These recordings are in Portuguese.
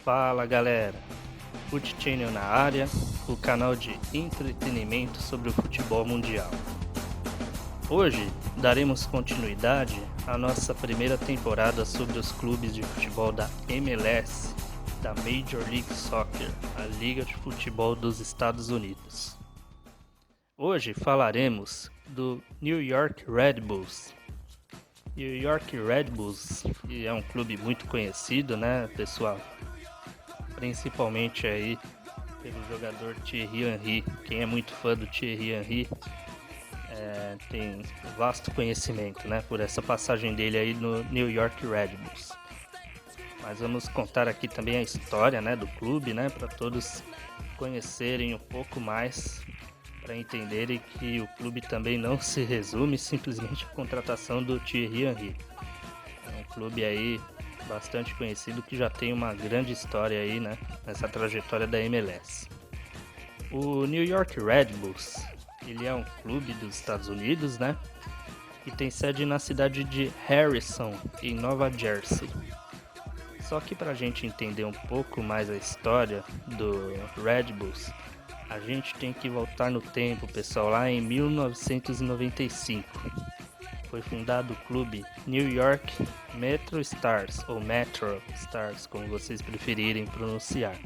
Fala galera, Fute Channel na área, o canal de entretenimento sobre o futebol mundial. Hoje daremos continuidade à nossa primeira temporada sobre os clubes de futebol da MLS, da Major League Soccer, a Liga de Futebol dos Estados Unidos. Hoje falaremos do New York Red Bulls. New York Red Bulls é um clube muito conhecido, né, pessoal? Principalmente aí pelo jogador Thierry Henry. Quem é muito fã do Thierry Henry tem vasto conhecimento, né, por essa passagem dele aí no New York Red Bulls. Mas vamos contar aqui também a história, né, do clube, né, para todos conhecerem um pouco mais, para entenderem que o clube também não se resume simplesmente à contratação do Thierry Henry. É um clube aí bastante conhecido que já tem uma grande história aí, né, nessa trajetória da MLS. O New York Red Bulls, ele é um clube dos Estados Unidos, né, que tem sede na cidade de Harrison, em Nova Jersey. Só que para a gente entender um pouco mais a história do Red Bulls, a gente tem que voltar no tempo, pessoal, lá em 1995. Foi fundado o clube New York Metro Stars, ou Metro Stars, como vocês preferirem pronunciar.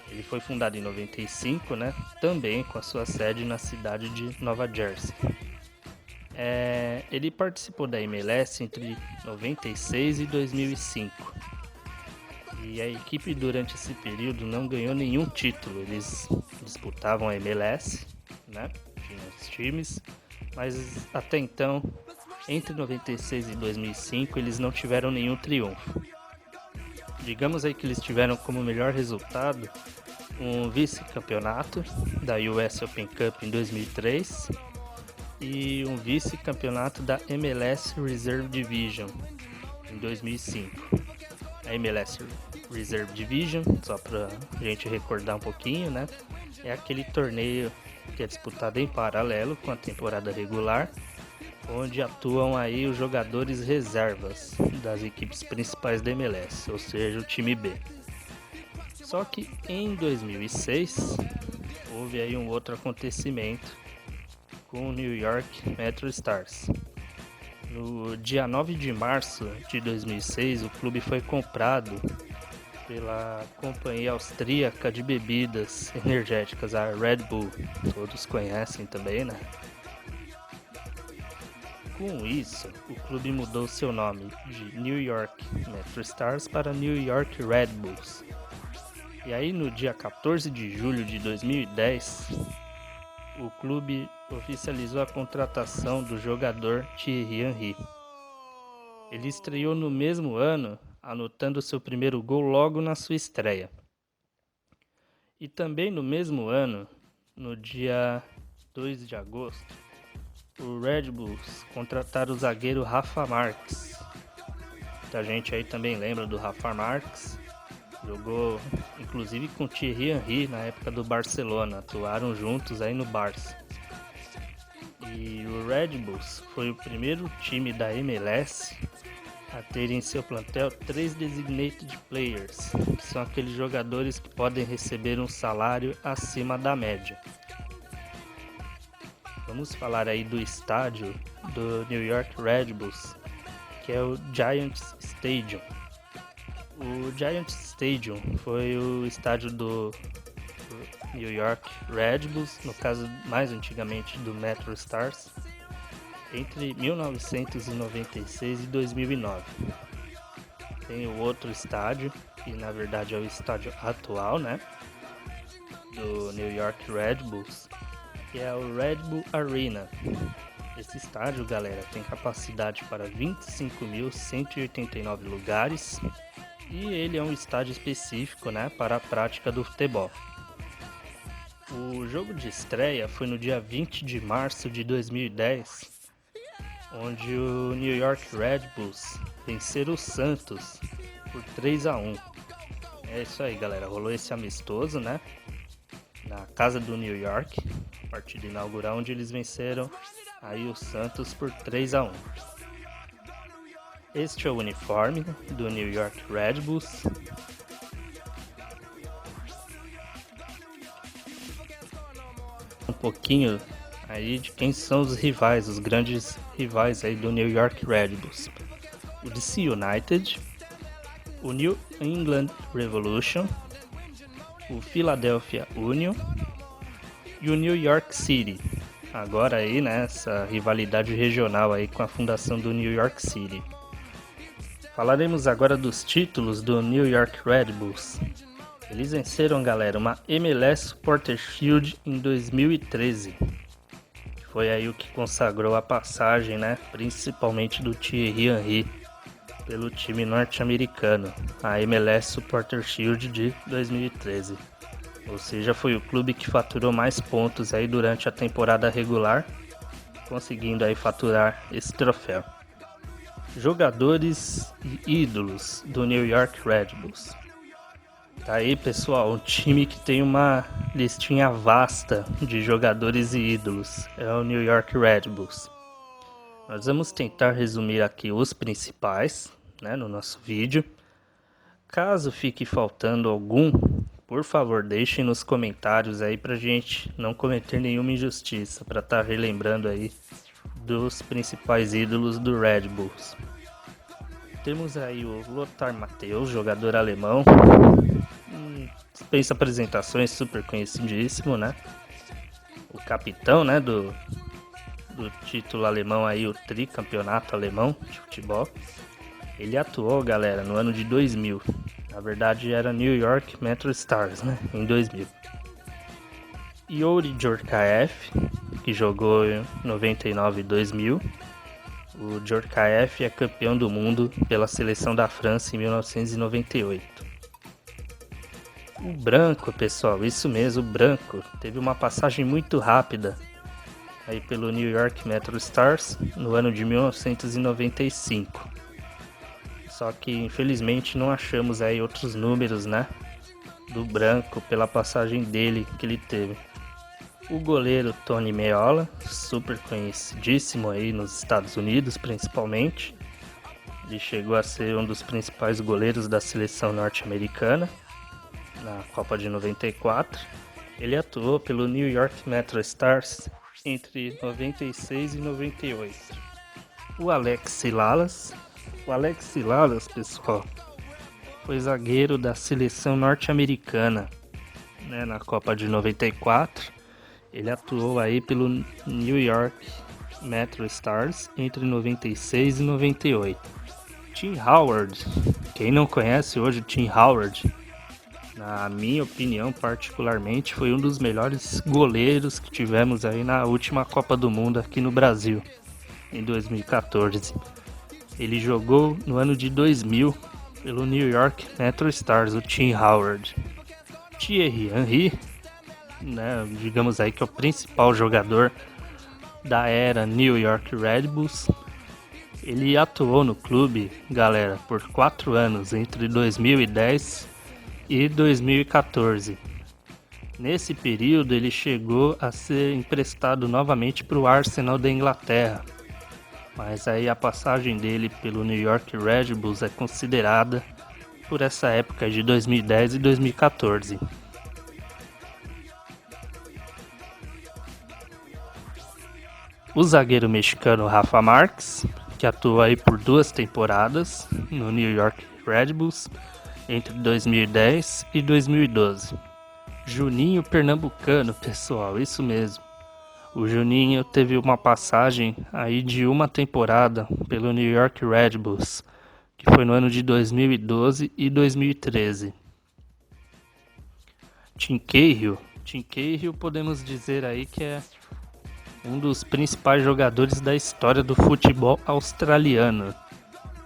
Ele foi fundado em 95, né? Também com a sua sede na cidade de Nova Jersey. Ele participou da MLS entre 96 e 2005. E a equipe durante esse período não ganhou nenhum título. Eles disputavam a MLS, né? Tinham os times, mas até então, entre 96 e 2005, eles não tiveram nenhum triunfo. Digamos aí que eles tiveram como melhor resultado um vice-campeonato da US Open Cup em 2003 e um vice-campeonato da MLS Reserve Division em 2005. A MLS Reserve Division, só pra gente recordar um pouquinho, né? É aquele torneio que é disputado em paralelo com a temporada regular, onde atuam aí os jogadores reservas das equipes principais da MLS, ou seja, o time B. Só que em 2006 houve aí um outro acontecimento com o New York Metro Stars. No dia 9 de março de 2006, o clube foi comprado pela companhia austríaca de bebidas energéticas, a Red Bull. Todos conhecem também, né? Com isso, o clube mudou seu nome de New York Metro Stars para New York Red Bulls. E aí, no dia 14 de julho de 2010, o clube oficializou a contratação do jogador Thierry Henry. Ele estreou no mesmo ano, anotando seu primeiro gol logo na sua estreia. E também no mesmo ano, no dia 2 de agosto, o Red Bulls contrataram o zagueiro Rafa Marques. Muita gente aí também lembra do Rafa Marques. Jogou inclusive com Thierry Henry na época do Barcelona, atuaram juntos aí no Barça. E o Red Bulls foi o primeiro time da MLS a ter em seu plantel 3 designated players, que são aqueles jogadores que podem receber um salário acima da média. Vamos falar aí do estádio do New York Red Bulls, que é o Giants Stadium. O Giants Stadium foi o estádio do New York Red Bulls, no caso mais antigamente do Metro Stars, entre 1996 e 2009. Tem o outro estádio, que na verdade é o estádio atual, né, do New York Red Bulls, que é o Red Bull Arena. Esse estádio, galera, tem capacidade para 25.189 lugares e ele é um estádio específico, né, para a prática do futebol. O jogo de estreia foi no dia 20 de março de 2010, onde o New York Red Bulls venceram o Santos por 3-1. É isso aí, galera, rolou esse amistoso, né, na casa do New York, partida inaugural, onde eles venceram aí o Santos por 3-1. Este é o uniforme do New York Red Bulls. pouquinho aí de quem são os rivais, os grandes rivais aí do New York Red Bulls. O DC United, o New England Revolution, o Philadelphia Union e o New York City. Agora aí, né, essa rivalidade regional aí com a fundação do New York City. Falaremos agora dos títulos do New York Red Bulls. Eles venceram, galera, uma MLS Supporter Shield em 2013. Foi aí o que consagrou a passagem, né, principalmente do Thierry Henry pelo time norte-americano, a MLS Supporter Shield de 2013. Ou seja, foi o clube que faturou mais pontos aí durante a temporada regular, conseguindo aí faturar esse troféu. Jogadores e ídolos do New York Red Bulls. Tá aí, pessoal, um time que tem uma listinha vasta de jogadores e ídolos. É o New York Red Bulls. Nós vamos tentar resumir aqui os principais, né, no nosso vídeo. Caso fique faltando algum, por favor, deixem nos comentários aí pra gente não cometer nenhuma injustiça, para estar relembrando aí dos principais ídolos do Red Bulls. Temos aí o Lothar Matthäus, jogador alemão. Dispensa apresentações, super conhecidíssimo, né? O capitão, né, do título alemão aí, o tricampeonato alemão de futebol. Ele atuou, galera, no ano de 2000. Na verdade era New York Metro Stars, né, em 2000. Youri Djorkaeff, que jogou em 99 e 2000. O Djorkaeff é campeão do mundo pela seleção da França em 1998. O Branco, pessoal, isso mesmo, o Branco, teve uma passagem muito rápida aí pelo New York Metro Stars no ano de 1995. Só que infelizmente não achamos aí outros números, né, do Branco pela passagem dele que ele teve. O goleiro Tony Meola, super conhecidíssimo aí nos Estados Unidos principalmente. Ele chegou a ser um dos principais goleiros da seleção norte-americana na Copa de 94. Ele atuou pelo New York Metro Stars entre 96 e 98. O Alex Lalas. O Alex Lalas, pessoal, foi zagueiro da seleção norte-americana, né, na Copa de 94. Ele atuou aí pelo New York Metro Stars entre 96 e 98. Tim Howard. Quem não conhece hoje o Tim Howard, na minha opinião, particularmente, foi um dos melhores goleiros que tivemos aí na última Copa do Mundo aqui no Brasil, em 2014. Ele jogou no ano de 2000 pelo New York Metro Stars, o Tim Howard. Thierry Henry, né, digamos aí que é o principal jogador da era New York Red Bulls. Ele atuou no clube, galera, por 4 anos, entre 2010 e 2014. Nesse período ele chegou a ser emprestado novamente para o Arsenal da Inglaterra, mas aí a passagem dele pelo New York Red Bulls é considerada por essa época de 2010 e 2014. O zagueiro mexicano Rafa Márquez, que atuou aí por 2 temporadas no New York Red Bulls entre 2010 e 2012. Juninho Pernambucano, pessoal, isso mesmo. O Juninho teve uma passagem aí de 1 temporada pelo New York Red Bulls, que foi no ano de 2012 e 2013. Tim Cahill podemos dizer aí que é um dos principais jogadores da história do futebol australiano.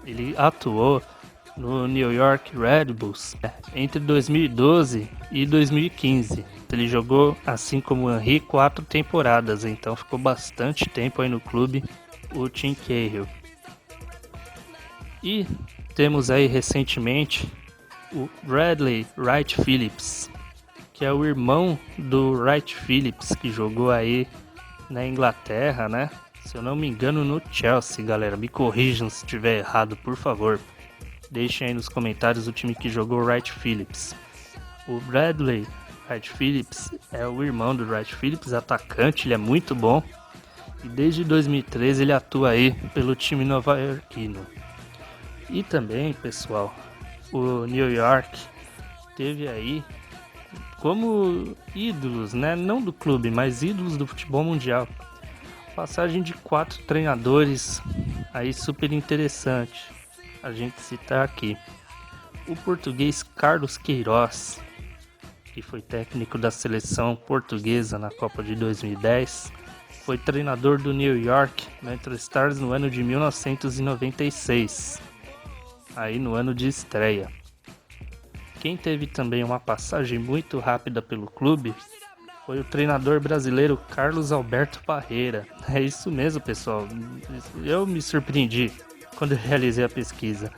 Ele atuou no New York Red Bulls entre 2012 e 2015. Ele jogou, assim como o Henry, 4 temporadas, então ficou bastante tempo aí no clube, o Tim Cahill. E temos aí recentemente o Bradley Wright Phillips, que é o irmão do Wright Phillips, que jogou aí na Inglaterra, né? Se eu não me engano, no Chelsea, galera. Me corrijam se estiver errado, por favor. Deixem aí nos comentários o time que jogou o Wright Phillips. O Bradley Wright Phillips é o irmão do Wright Phillips, atacante, ele é muito bom. E desde 2013 ele atua aí pelo time nova-iorquino. E também, pessoal, o New York teve aí como ídolos, né? Não do clube, mas ídolos do futebol mundial. Passagem de 4 treinadores aí super interessante a gente citar aqui. O português Carlos Queiroz, que foi técnico da seleção portuguesa na Copa de 2010, foi treinador do New York MetroStars no ano de 1996, aí no ano de estreia. Quem teve também uma passagem muito rápida pelo clube foi o treinador brasileiro Carlos Alberto Parreira. É isso mesmo, pessoal. Eu me surpreendi quando eu realizei a pesquisa.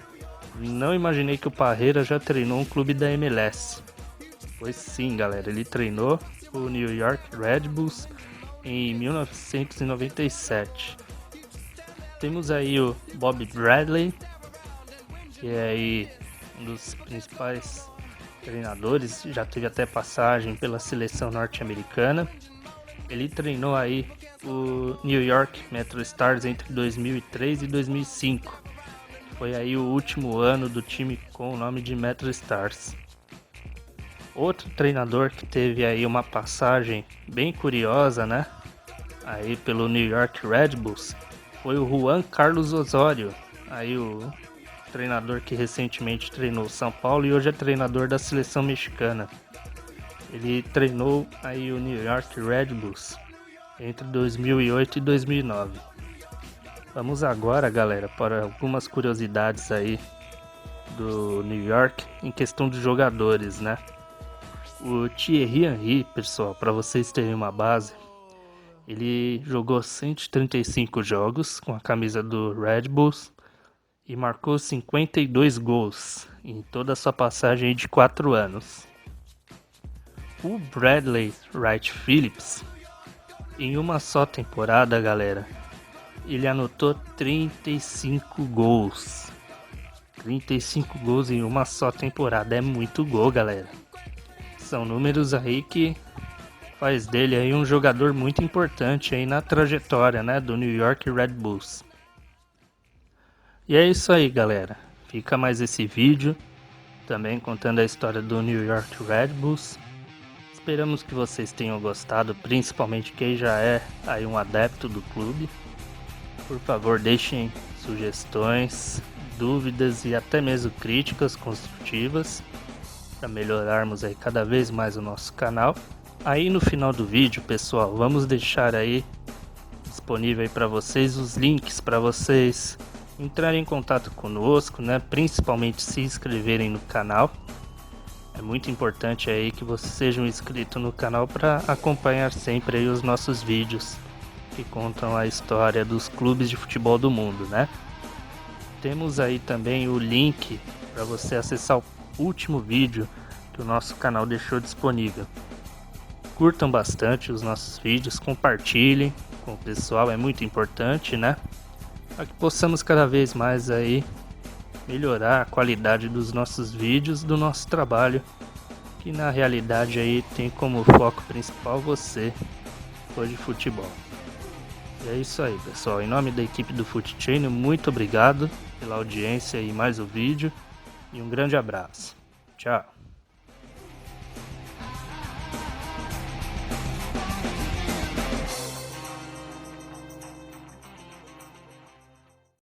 Não imaginei que o Parreira já treinou um clube da MLS. Pois sim, galera, ele treinou o New York Red Bulls em 1997. Temos aí o Bob Bradley, que é aí um dos principais treinadores, já teve até passagem pela seleção norte-americana. Ele treinou aí o New York MetroStars entre 2003 e 2005. Foi aí o último ano do time com o nome de MetroStars. Outro treinador que teve aí uma passagem bem curiosa, né? Aí pelo New York Red Bulls foi o Juan Carlos Osório, aí o treinador que recentemente treinou o São Paulo e hoje é treinador da seleção mexicana. Ele treinou aí o New York Red Bulls entre 2008 e 2009. Vamos agora, galera, para algumas curiosidades aí do New York em questão de jogadores, né? O Thierry Henry, pessoal, para vocês terem uma base, ele jogou 135 jogos com a camisa do Red Bulls e marcou 52 gols em toda a sua passagem de 4 anos. O Bradley Wright Phillips, em uma só temporada, galera, ele anotou 35 gols. 35 gols em uma só temporada é muito gol, galera. São números aí que faz dele aí um jogador muito importante aí na trajetória, né, do New York Red Bulls. E é isso aí, galera. Fica mais esse vídeo, também contando a história do New York Red Bulls. Esperamos que vocês tenham gostado, principalmente quem já é aí um adepto do clube. Por favor, deixem sugestões, dúvidas e até mesmo críticas construtivas para melhorarmos aí cada vez mais o nosso canal. Aí no final do vídeo, pessoal, vamos deixar aí disponível aí para vocês os links para vocês entrarem em contato conosco, né? Principalmente se inscreverem no canal. É muito importante aí que vocês sejam inscritos no canal para acompanhar sempre aí os nossos vídeos que contam a história dos clubes de futebol do mundo, né? Temos aí também o link para você acessar o último vídeo que o nosso canal deixou disponível. Curtam bastante os nossos vídeos, compartilhem com o pessoal, é muito importante, né? Para que possamos cada vez mais aí melhorar a qualidade dos nossos vídeos, do nosso trabalho, que na realidade aí tem como foco principal você, fã de futebol. E é isso aí, pessoal. Em nome da equipe do Fut Channel, muito obrigado pela audiência e mais o vídeo. E um grande abraço. Tchau.